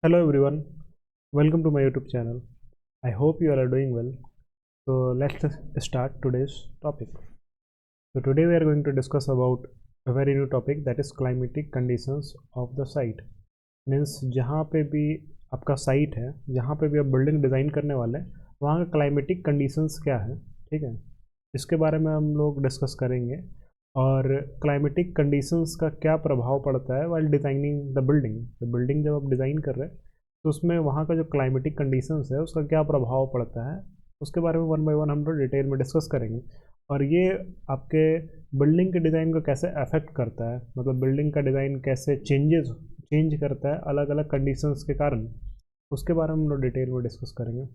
Hello everyone, welcome to my YouTube channel. I hope you all are doing well. So let's start today's topic. So today we are going to discuss about a very new topic, that is climatic conditions of the site. Means जहाँ पे भी आपका site है, जहाँ पे भी आप building design करने वाले हैं, वहाँ का क्लाइमेटिक कंडीशंस क्या है, ठीक है, इसके बारे में हम लोग डिस्कस करेंगे। और क्लाइमेटिक कंडीशंस का क्या प्रभाव पड़ता है वाइल डिज़ाइनिंग द बिल्डिंग जब आप डिज़ाइन कर रहे हैं तो उसमें वहाँ का जो क्लाइमेटिक कंडीशंस है उसका क्या प्रभाव पड़ता है, उसके बारे में वन बाय वन हम लोग डिटेल में डिस्कस करेंगे। और ये आपके बिल्डिंग के डिज़ाइन को कैसे अफेक्ट करता है, मतलब बिल्डिंग का डिज़ाइन कैसे चेंज करता है अलग अलग कंडीशंस के कारण, उसके बारे में हम लोग डिटेल में डिस्कस करेंगे।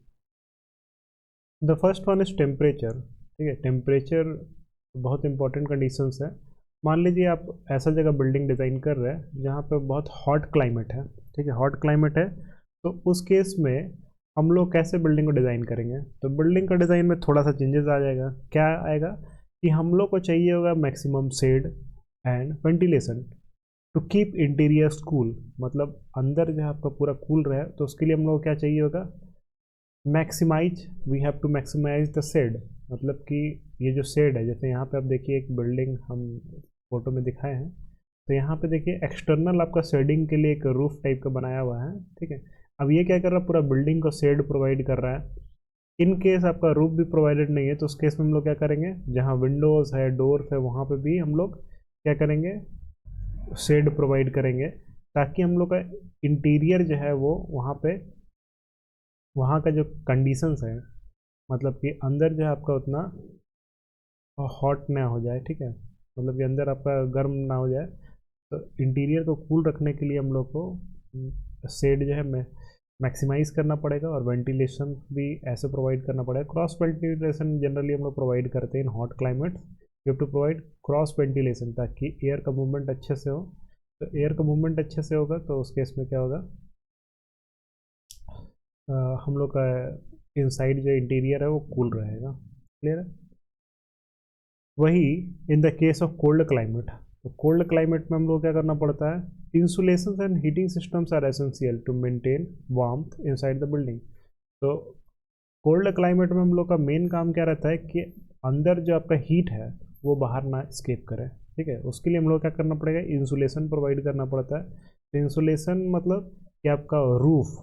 The first one is temperature. ठीक है, टेम्परेचर बहुत इंपॉर्टेंट कंडीशंस है। मान लीजिए आप ऐसा जगह बिल्डिंग डिज़ाइन कर रहे हैं जहाँ पे बहुत हॉट क्लाइमेट है, ठीक है, हॉट क्लाइमेट है, तो उस केस में हम लोग कैसे बिल्डिंग को डिज़ाइन करेंगे। तो बिल्डिंग का डिज़ाइन में थोड़ा सा चेंजेस आ जाएगा। क्या आएगा कि हम लोग को चाहिए होगा maximum shade and ventilation to keep interiors cool, मतलब अंदर जो है आपका पूरा कूल रहे, तो उसके लिए हम लोग को क्या चाहिए होगा, maximise, we have to maximise the shade. मतलब कि ये जो शेड है, जैसे यहाँ पे आप देखिए एक बिल्डिंग हम फोटो में दिखाए हैं, तो यहाँ पे देखिए एक्सटर्नल आपका शेडिंग के लिए एक रूफ टाइप का बनाया हुआ है, ठीक है। अब ये क्या कर रहा है, पूरा बिल्डिंग को शेड प्रोवाइड कर रहा है। इन केस आपका रूफ भी प्रोवाइडेड नहीं है तो उस केस में हम लोग क्या करेंगे, जहाँ विंडोज़ है, डोर्स है, वहाँ पे भी हम लोग क्या करेंगे, शेड प्रोवाइड करेंगे, ताकि हम लोग का इंटीरियर जो है वो वहाँ पे, वहाँ का जो कंडीशंस है, मतलब कि अंदर जो है आपका उतना हॉट ना हो जाए, ठीक है, मतलब कि अंदर आपका गर्म ना हो जाए। तो इंटीरियर को कूल रखने के लिए हम लोग को शेड जो है मैक्सिमाइज करना पड़ेगा, और वेंटिलेशन भी ऐसे प्रोवाइड करना पड़ेगा। क्रॉस वेंटिलेशन जनरली हम लोग प्रोवाइड करते हैं in hot climate. You have to provide cross ventilation ताकि एयर का मूवमेंट अच्छे से हो। तो एयर का मूवमेंट अच्छे से होगा तो उस केस में क्या होगा, हम लोग का इनसाइड जो इंटीरियर है वो कूल रहेगा। क्लियर है। वही in the case of cold climate, तो कोल्ड क्लाइमेट में हम लोग क्या करना पड़ता है, insulation and heating systems are essential to maintain warmth inside the building. तो कोल्ड क्लाइमेट में हम लोग का मेन काम क्या रहता है कि अंदर जो आपका हीट है वो बाहर ना स्केप करे, ठीक है। उसके लिए हम लोग क्या करना पड़ेगा, इंसुलेशन प्रोवाइड करना पड़ता है। तो इंसुलेशन मतलब कि आपका रूफ,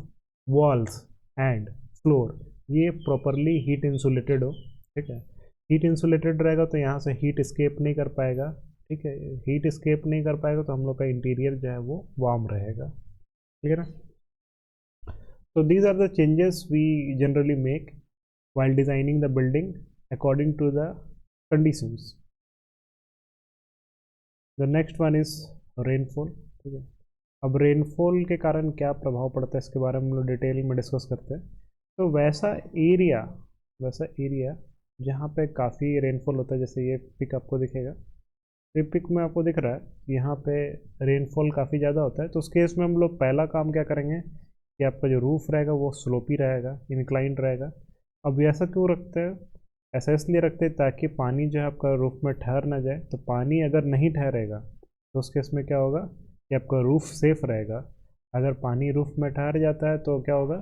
वॉल्स एंड फ्लोर ये प्रॉपरली हीट इंसुलेटेड हो, ठीक है। हीट इंसुलेटेड रहेगा तो यहाँ से हीट स्केप नहीं कर पाएगा, ठीक है। हीट स्केप नहीं कर पाएगा तो हम लोग का इंटीरियर जो है वो वार्म रहेगा। ठीक है ना। So these are the changes we generally make while designing the building according to the conditions. The next one is rainfall। ठीक है, अब रेनफॉल के कारण क्या प्रभाव पड़ता है इसके बारे में हम लोग डिटेल में डिस्कस करते हैं। तो एरिया वैसा एरिया जहाँ पे काफ़ी रेनफॉल होता है, जैसे ये पिक आपको दिखेगा, ये पिक में आपको दिख रहा है यहाँ पे रेनफॉल काफ़ी ज़्यादा होता है। तो उस केस में हम लोग पहला काम क्या करेंगे कि आपका जो रूफ रहेगा वो स्लोपी रहेगा, इंक्लाइंड रहेगा। अब ऐसा क्यों रखते हैं, ऐसा इसलिए रखते हैं ताकि पानी जो है आपका रूफ में ठहर ना जाए। तो पानी अगर नहीं ठहरेगा तो उस केस में क्या होगा कि आपका रूफ सेफ रहेगा। अगर पानी रूफ में ठहर जाता है तो क्या होगा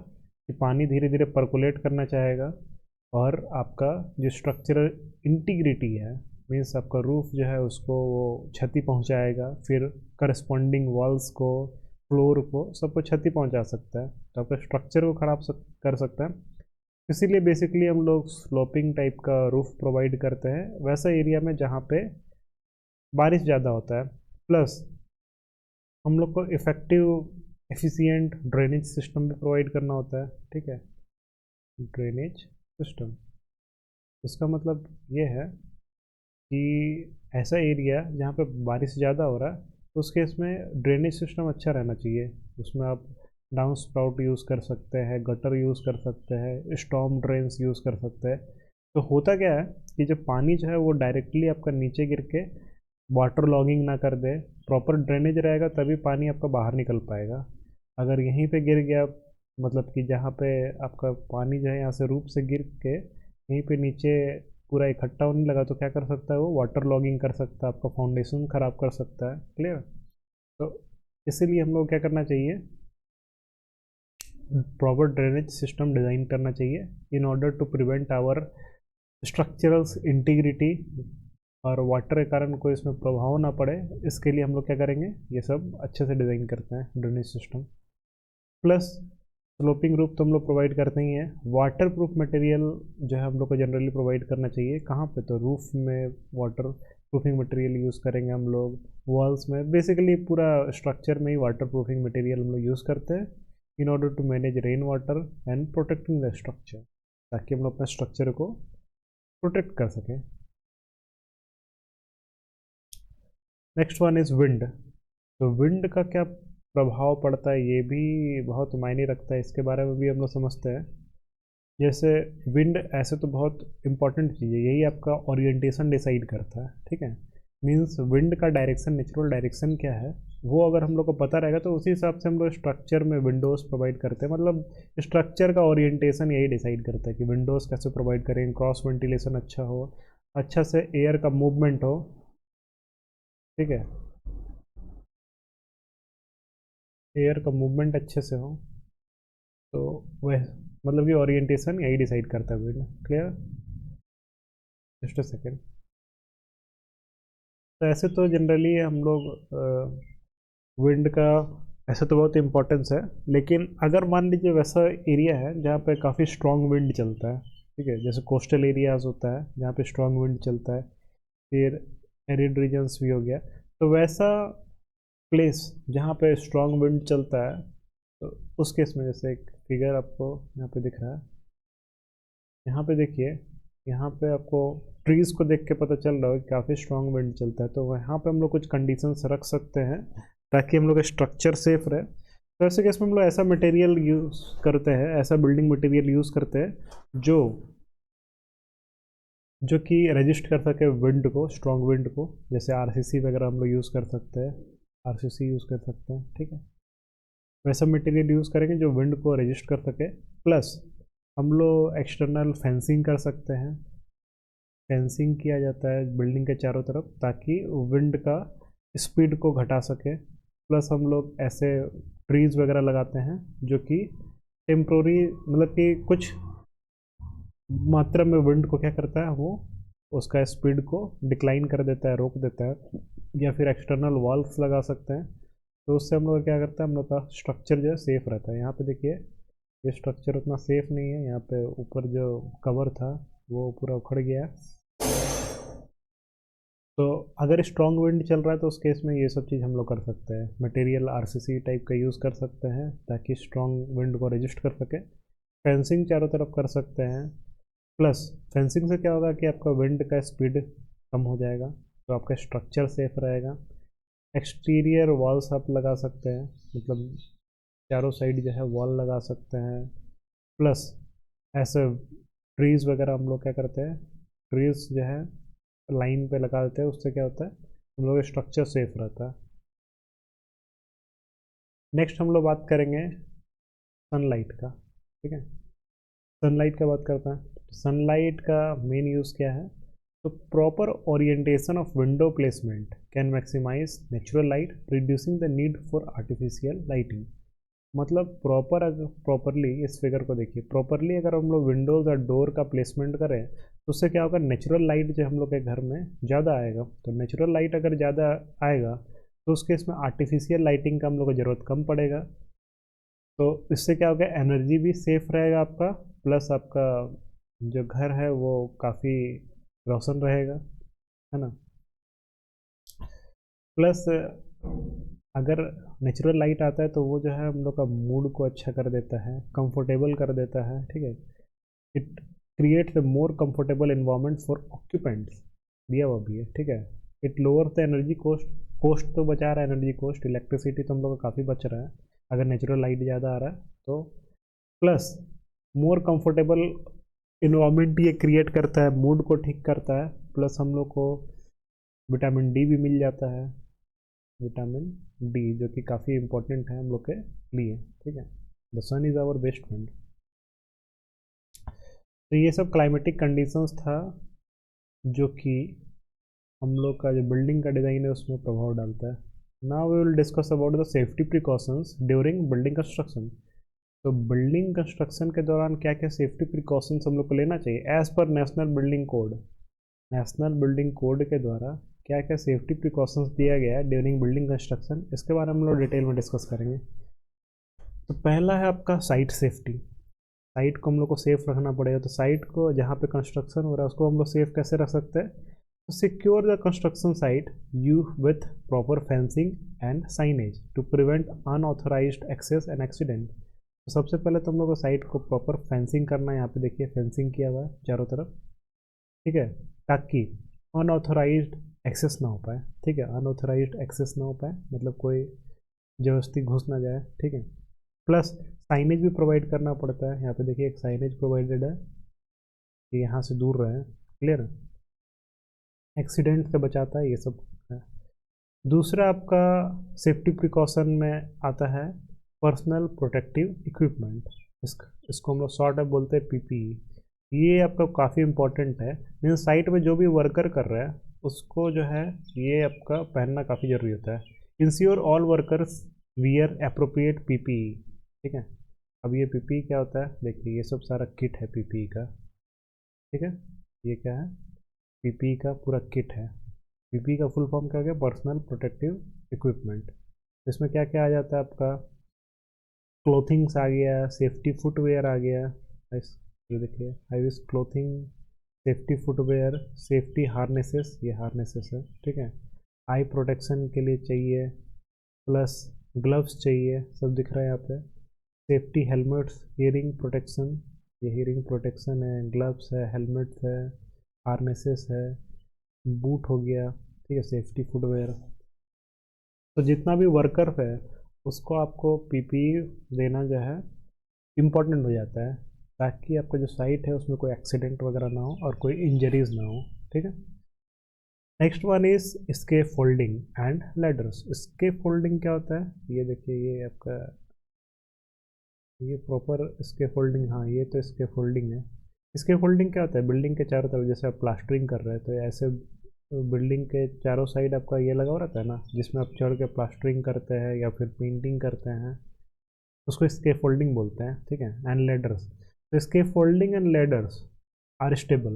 कि पानी धीरे धीरे पर्कुलेट करना चाहेगा, और आपका जो स्ट्रक्चरल इंटीग्रिटी है, मीन्स आपका रूफ जो है उसको वो क्षति पहुंचाएगा, फिर करस्पॉन्डिंग वॉल्स को, फ्लोर को, सबको क्षति पहुंचा सकता है, तो आपका स्ट्रक्चर को खराब कर सकता है। इसीलिए बेसिकली हम लोग स्लोपिंग टाइप का रूफ प्रोवाइड करते हैं वैसा एरिया में जहाँ पे बारिश ज़्यादा होता है। प्लस हम लोग को इफ़ेक्टिव एफिशिएंट ड्रेनेज सिस्टम भी प्रोवाइड करना होता है, ठीक है, ड्रेनेज सिस्टम। इसका मतलब ये है कि ऐसा एरिया जहाँ पे बारिश ज़्यादा हो रहा है तो उस केस में ड्रेनेज सिस्टम अच्छा रहना चाहिए। उसमें आप डाउन स्प्राउट यूज़ कर सकते हैं, गटर यूज़ कर सकते हैं, स्टॉर्म ड्रेन्स यूज़ कर सकते हैं। तो होता क्या है कि जब पानी जो है वो डायरेक्टली आपका नीचे गिर के वाटर लॉगिंग ना कर दे, प्रॉपर ड्रेनेज रहेगा तभी पानी आपका बाहर निकल पाएगा। अगर यहीं पे गिर गया, मतलब कि जहाँ पे आपका पानी जो है यहाँ से रूप से गिर के यहीं पे नीचे पूरा इकट्ठा होने लगा तो क्या कर सकता है, वो वाटर लॉगिंग कर सकता है, आपका फाउंडेशन ख़राब कर सकता है। क्लियर। तो इसीलिए हम लोग क्या करना चाहिए प्रॉपर ड्रेनेज सिस्टम डिज़ाइन करना चाहिए in order to prevent our structural integrity, और वाटर के कारण कोई इसमें प्रभाव ना पड़े, इसके लिए हम लोग क्या करेंगे, ये सब अच्छे से डिज़ाइन करते हैं drainage system. Plus sloping roof तो हम लोग प्रोवाइड करते ही हैं। वाटर प्रूफ मटेरियल जो है हम लोग को जनरली प्रोवाइड करना चाहिए। कहाँ पे, तो रूफ में वाटर प्रूफिंग मटेरियल यूज़ करेंगे हम लोग, वॉल्स में, बेसिकली पूरा स्ट्रक्चर में ही वाटर प्रूफिंग मटेरियल हम लोग यूज़ करते हैं in order to manage rain water and protecting the structure, ताकि हम लोग अपने स्ट्रक्चर को प्रोटेक्ट कर सकें। Next one is wind. तो विंड का क्या प्रभाव पड़ता है, ये भी बहुत मायने रखता है, इसके बारे में भी हम लोग समझते हैं। जैसे विंड ऐसे तो बहुत इंपॉर्टेंट चीज़ है, यही आपका ओरिएंटेशन डिसाइड करता है, ठीक है। मीन्स विंड का डायरेक्शन, नेचुरल डायरेक्शन क्या है, वो अगर हम लोग को पता रहेगा तो उसी हिसाब से हम लोग स्ट्रक्चर में विंडोज़ प्रोवाइड करते हैं। मतलब स्ट्रक्चर का ओरिएंटेशन यही डिसाइड करता है कि विंडोज़ कैसे प्रोवाइड करेंगे, क्रॉस वेंटिलेशन अच्छा हो, अच्छा से एयर का मूवमेंट हो, ठीक है, एयर का मूवमेंट अच्छे से हो, तो वह मतलब कि ओरिएंटेशन यही डिसाइड करता है wind. Clear? Just a second. तो ऐसे तो जनरली हम लोग विंड का ऐसे तो बहुत इम्पोर्टेंस है, लेकिन अगर मान लीजिए वैसा एरिया है जहाँ पे काफ़ी स्ट्रॉन्ग विंड चलता है, ठीक है, जैसे कोस्टल एरियाज होता है जहाँ पे स्ट्रॉन्ग विंड चलता है, फिर एरिड रीजन्स भी हो गया, तो वैसा प्लेस जहाँ पे स्ट्रॉन्ग विंड चलता है, तो उस केस में जैसे एक फिगर आपको यहाँ पे दिख रहा है, यहाँ पे देखिए, यहाँ पे आपको ट्रीज़ को देख के पता चल रहा है कि काफ़ी स्ट्रॉन्ग विंड चलता है, तो वहाँ पे हम लोग कुछ कंडीशंस रख सकते हैं ताकि हम लोग का स्ट्रक्चर सेफ रहे। तो ऐसे केस में हम लोग ऐसा मटेरियल यूज़ करते हैं, ऐसा बिल्डिंग मटेरियल यूज़ करते हैं जो कि रजिस्ट कर सके विंड को, स्ट्रॉन्ग विंड को, जैसे आरसीसी वगैरह हम लोग यूज़ कर सकते हैं, आरसीसी यूज़ कर सकते हैं, ठीक है। वैसा मटेरियल यूज़ करेंगे जो विंड को रजिस्ट कर सके। प्लस हम लोग एक्सटर्नल फेंसिंग कर सकते हैं, फेंसिंग किया जाता है बिल्डिंग के चारों तरफ ताकि विंड का स्पीड को घटा सके। प्लस हम लोग ऐसे ट्रीज़ वगैरह लगाते हैं जो कि टेम्प्रोरी, मतलब कि कुछ मात्रा में विंड को क्या करता है, वो उसका स्पीड को डिक्लाइन कर देता है, रोक देता है। या फिर एक्सटर्नल वॉल्स लगा सकते हैं, तो उससे हम लोग क्या करता है, हम लोग का स्ट्रक्चर जो है सेफ रहता है। यहाँ पे देखिए, ये स्ट्रक्चर उतना सेफ नहीं है, यहाँ पे ऊपर जो कवर था वो पूरा उखड़ गया है। तो अगर स्ट्रॉन्ग विंड चल रहा है तो उस केस में ये सब चीज़ हम लोग कर सकते हैं, मटेरियल आरसीसी टाइप का यूज़ कर सकते हैं ताकि स्ट्रॉन्ग विंड को रजिस्ट कर सके। फेंसिंग चारों तरफ कर सकते हैं। प्लस फेंसिंग से क्या होगा कि आपका विंड का स्पीड कम हो जाएगा, तो आपका स्ट्रक्चर सेफ रहेगा। एक्सटीरियर वॉल्स आप लगा सकते हैं, मतलब चारों साइड जो है वॉल लगा सकते हैं। प्लस ऐसे ट्रीज़ वगैरह हम लोग क्या करते हैं, ट्रीज़ जो है लाइन पे लगा देते हैं, उससे क्या होता है, हम लोग का स्ट्रक्चर सेफ रहता है। नेक्स्ट हम लोग बात करेंगे सनलाइट का, ठीक है। सनलाइट का बात करते हैं। सनलाइट का मेन यूज़ क्या है, तो proper orientation of window placement can maximise natural light reducing the need for artificial lighting. मतलब प्रॉपरली इस फिगर को देखिए, प्रॉपरली अगर हम लोग विंडोज़ और डोर का प्लेसमेंट करें तो उससे क्या होगा, नेचुरल लाइट जो हम लोग के घर में ज़्यादा आएगा। तो नेचुरल लाइट अगर ज़्यादा आएगा तो उस केस में आर्टिफिशियल लाइटिंग का हम लोग को ज़रूरत कम पड़ेगा। तो इससे क्या होगा, एनर्जी भी सेफ रहेगा आपका, प्लस आपका जो घर है वो काफ़ी रोशन रहेगा, है ना। प्लस अगर नेचुरल लाइट आता है तो वो जो है हम लोग का मूड को अच्छा कर देता है, कंफर्टेबल कर देता है, ठीक है। It creates a more comfortable environment for occupants, दिया हुआ भी है, ठीक है। It lower the energy cost, cost तो बचा रहा है, एनर्जी कॉस्ट, इलेक्ट्रिसिटी तो हम लोग का काफ़ी बच रहा है अगर नेचुरल लाइट ज़्यादा आ रहा है तो। प्लस मोर कंफर्टेबल इन्वायरमेंट ये क्रिएट करता है, मूड को ठीक करता है। प्लस हम लोग को विटामिन डी भी मिल जाता है, विटामिन डी जो कि काफ़ी इंपॉर्टेंट है हम लोग के लिए, ठीक है। The sun is our best friend. तो ये सब क्लाइमेटिक कंडीशंस था जो कि हम लोग का जो बिल्डिंग का डिज़ाइन है उसमें प्रभाव डालता है। Now we will discuss about the safety precautions during building construction. तो बिल्डिंग कंस्ट्रक्शन के दौरान क्या क्या सेफ्टी प्रिकॉशंस हम लोग को लेना चाहिए as per national building code. National building code के द्वारा क्या क्या सेफ्टी प्रिकॉशंस दिया गया है ड्यूरिंग बिल्डिंग कंस्ट्रक्शन, इसके बारे में हम लोग डिटेल में डिस्कस करेंगे। तो पहला है आपका साइट सेफ्टी। साइट को हम लोग को सेफ रखना पड़ेगा। तो साइट को जहाँ पे कंस्ट्रक्शन हो रहा है उसको हम लोग सेफ कैसे रख सकते हैं? तो secure the construction site you with proper fencing and signage to prevent unauthorised access and accident. तो सबसे पहले तो हम लोग को साइट को प्रॉपर फेंसिंग करना है। यहाँ पे देखिए फेंसिंग किया हुआ है चारों तरफ, ठीक है, ताकि अनऑथराइज्ड एक्सेस ना हो पाए। ठीक है, अनऑथराइज्ड एक्सेस ना हो पाए मतलब कोई जबरदस्ती घुस ना जाए। ठीक है, प्लस साइनेज भी प्रोवाइड करना पड़ता है। यहाँ पे देखिए एक साइनेज प्रोवाइडेड है कि यहाँ से दूर रहें। क्लियर है, एक्सीडेंट से बचाता है ये सब है। दूसरा आपका सेफ्टी प्रिकॉशन में आता है पर्सनल प्रोटेक्टिव इक्विपमेंट। इसको हम लोग शॉर्ट में बोलते हैं पीपीई। ये आपका काफ़ी इंपॉर्टेंट है। मीन साइट में जो भी वर्कर कर रहा है उसको जो है ये आपका पहनना काफ़ी ज़रूरी होता है। Ensure all workers wear appropriate PPE. ठीक है, अब ये पीपीई क्या होता है? देखिए ये सब सारा किट है पीपीई का। ठीक है, ये क्या है? पीपीई का पूरा किट है। पीपीई का फुल फॉर्म क्या हो गया? Personal protective equipment. इसमें क्या क्या आ जाता है आपका? क्लोथिंग्स आ गया, सेफ्टी फुटवेयर आ गया। ये देखिए high vis clothing, safety footwear, safety harnesses, ये हार्नेसेस है। ठीक है, आई प्रोटेक्शन के लिए चाहिए, प्लस ग्लव्स चाहिए, सब दिख रहा है यहाँ पे। सेफ्टी हेलमेट्स, हियरिंग प्रोटेक्शन, ये हियरिंग प्रोटेक्शन है, ग्लव्स है, हेलमेट्स है, हार्नेसेस है, बूट हो गया। ठीक है, सेफ्टी फुटवेयर। तो जितना भी वर्कर है उसको आपको पीपीई देना जो है इम्पोर्टेंट हो जाता है, ताकि आपका जो साइट है उसमें कोई एक्सीडेंट वगैरह ना हो और कोई इंजरीज ना हो। ठीक है, next one is scaffolding and ladders. Scaffolding क्या होता है? ये देखिए ये आपका ये प्रॉपर स्केप फोल्डिंग, हाँ ये तो स्केप फोल्डिंग है। स्केप फोल्डिंग क्या होता है? बिल्डिंग के चारों तरफ जैसे आप प्लास्टरिंग कर रहे हैं तो ऐसे बिल्डिंग के चारों साइड आपका ये लगा हुआ रहता है ना, जिसमें आप चढ़ के प्लास्टरिंग करते हैं या फिर पेंटिंग करते हैं, उसको स्केप फोल्डिंग बोलते हैं। ठीक है, एंड लेडर्स। तो scaffolding and ladders are stable,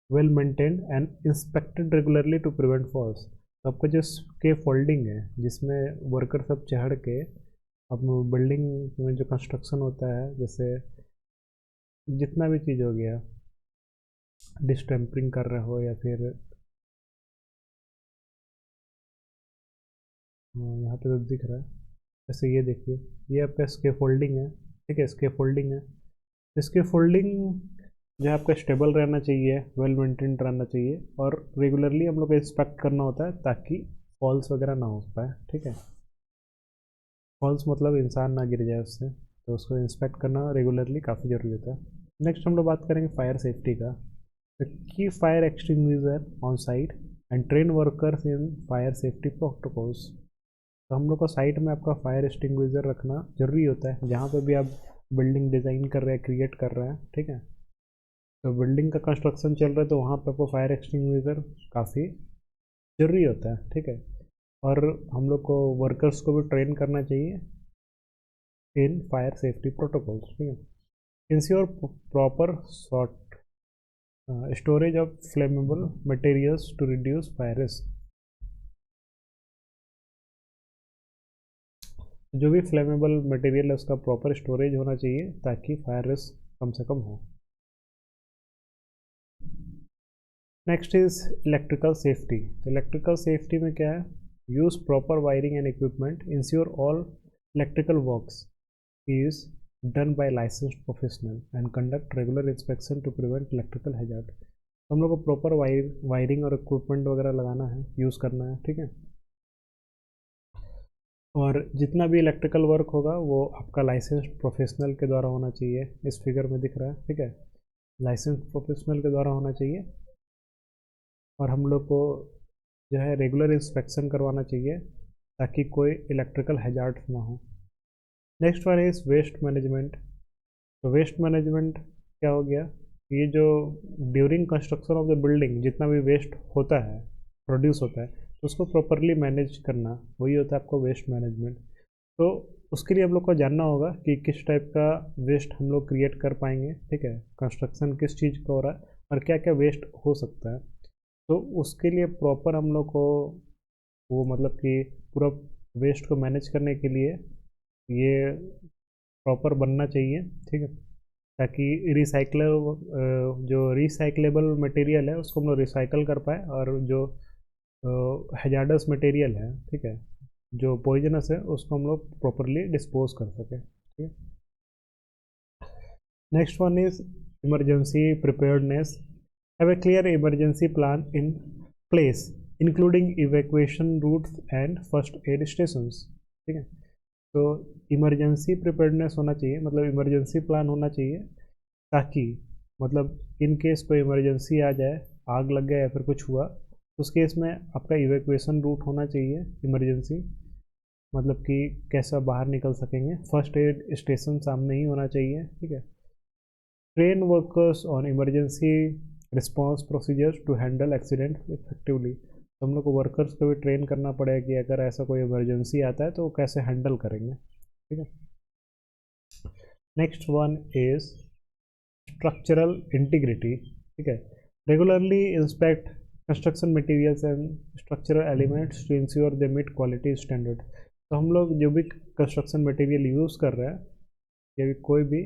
well maintained and inspected regularly to prevent falls. तो आपका जो स्केप फोल्डिंग है जिसमें वर्कर सब चढ़ के अब बिल्डिंग में जो कंस्ट्रक्शन होता है, जैसे जितना भी चीज़ हो गया, डिस्टेम्परिंग कर रहे हो या फिर यहाँ पे तो दिख रहा है, जैसे ये देखिए ये आपका स्केप फोल्डिंग है। ठीक है, स्केप फोल्डिंग है। स्केप फोल्डिंग जो है आपका स्टेबल रहना चाहिए, वेल मेंटेन्ड रहना चाहिए और रेगुलरली हम लोग को इंस्पेक्ट करना होता है ताकि फॉल्स वगैरह ना हो पाए। ठीक है, फॉल्स मतलब इंसान ना गिर जाए उससे, तो उसको इंस्पेक्ट करना रेगुलरली काफ़ी ज़रूरी होता है। नेक्स्ट हम लोग बात करेंगे फायर सेफ्टी का। तो की fire extinguisher on site and train workers in fire safety protocols. तो हम लोग को साइट में आपका फायर एक्सटिंग्विशर रखना ज़रूरी होता है जहाँ पे भी आप बिल्डिंग डिज़ाइन कर रहे हैं, क्रिएट कर रहे हैं। ठीक है, तो बिल्डिंग का कंस्ट्रक्शन चल रहा है तो वहाँ पे आपको फायर एक्सटिंग्विशर काफ़ी ज़रूरी होता है। ठीक है, और हम लोग को वर्कर्स को भी ट्रेन करना चाहिए इन फायर सेफ्टी प्रोटोकॉल्स। ठीक है, ensure proper sort storage of flammable materials to reduce fire risk. जो भी फ्लेमेबल मटेरियल है उसका प्रॉपर स्टोरेज होना चाहिए ताकि फायर रिस्क कम से कम हो। Next is electrical safety. तो इलेक्ट्रिकल सेफ्टी में क्या है? Use proper wiring and equipment, ensure all electrical works is done by licensed professional and conduct regular inspection to prevent electrical hazard। तो हम लोग को प्रॉपर वायरिंग और इक्विपमेंट वगैरह लगाना है, यूज़ करना है। ठीक है, और जितना भी इलेक्ट्रिकल वर्क होगा वो आपका लाइसेंस्ड प्रोफेशनल के द्वारा होना चाहिए। इस फिगर में दिख रहा है। ठीक है, लाइसेंस्ड प्रोफेशनल के द्वारा होना चाहिए और हम लोग को जो है रेगुलर इंस्पेक्शन करवाना चाहिए ताकि कोई इलेक्ट्रिकल हैजार्ड ना हो। Next one is waste management. तो वेस्ट मैनेजमेंट क्या हो गया? ये जो during construction of the building जितना भी वेस्ट होता है, प्रोड्यूस होता है, तो उसको प्रॉपरली मैनेज करना, वही होता है आपको वेस्ट मैनेजमेंट। तो उसके लिए हम लोग को जानना होगा कि किस टाइप का वेस्ट हम लोग क्रिएट कर पाएंगे, ठीक है, कंस्ट्रक्शन किस चीज़ का हो रहा है और क्या क्या वेस्ट हो सकता है। तो उसके लिए प्रॉपर हम लोग को वो मतलब कि पूरा वेस्ट को मैनेज करने के लिए ये प्रॉपर बनना चाहिए, ठीक है, ताकि जो रिसाइकलेबल मटेरियल है उसको हम लोग रिसाइकल कर पाए और जो हैजार्डस मटेरियल है, ठीक है, जो पॉइजनस है उसको हम लोग प्रॉपरली डिस्पोज कर सकें, ठीक है। Next one is emergency preparedness. Have a clear emergency plan in place including evacuation routes and first aid stations, ठीक है। तो इमरजेंसी प्रिपेयर्डनेस होना चाहिए, मतलब इमरजेंसी प्लान होना चाहिए, ताकि मतलब इन केस कोई इमरजेंसी आ जाए, आग लग गया या फिर कुछ हुआ, तो उस केस में आपका इवैक्यूएशन रूट होना चाहिए इमरजेंसी, मतलब कि कैसा बाहर निकल सकेंगे। फर्स्ट एड स्टेशन सामने ही होना चाहिए, ठीक है। Train workers on emergency response procedures to handle accident effectively. तो हम लोग को वर्कर्स को भी ट्रेन करना पड़ेगा कि अगर ऐसा कोई इमरजेंसी आता है तो वो कैसे हैंडल करेंगे, ठीक है। Next one is structural integrity, ठीक है। Regularly inspect construction materials and structural elements to ensure they meet quality standard. तो हम लोग जो भी कंस्ट्रक्शन मटेरियल यूज़ कर रहे हैं या भी कोई भी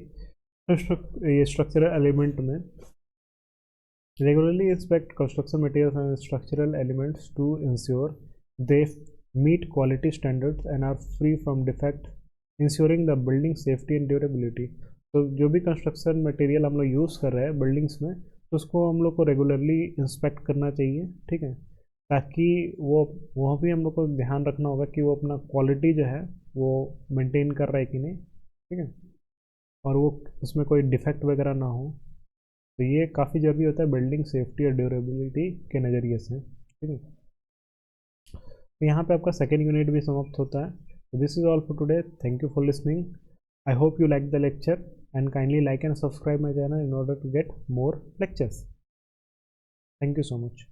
ये स्ट्रक्चरल एलिमेंट में regularly inspect construction materials and structural elements to ensure they meet quality standards and are free from defect, ensuring the building safety and durability। तो जो भी कंस्ट्रक्शन मटेरियल हम लोग यूज़ कर रहे हैं बिल्डिंग्स में, तो उसको हम लोग को रेगुलरली इंस्पेक्ट करना चाहिए, ठीक है, ताकि वो वहाँ भी हम लोग को ध्यान रखना होगा कि वो अपना क्वालिटी जो है वो मेंटेन कर रहा है कि नहीं, ठीक है, और वो उसमें कोई डिफेक्ट वगैरह ना हो। तो ये काफ़ी ज़रूरी होता है बिल्डिंग सेफ्टी और ड्यूरेबिलिटी के नज़रिए से, ठीक है। तो यहाँ पे आपका सेकेंड यूनिट भी समाप्त होता है। तो this is all for today, thank you for listening. I hope you like the lecture and kindly like and subscribe my channel in order to get more lectures। Thank you so much.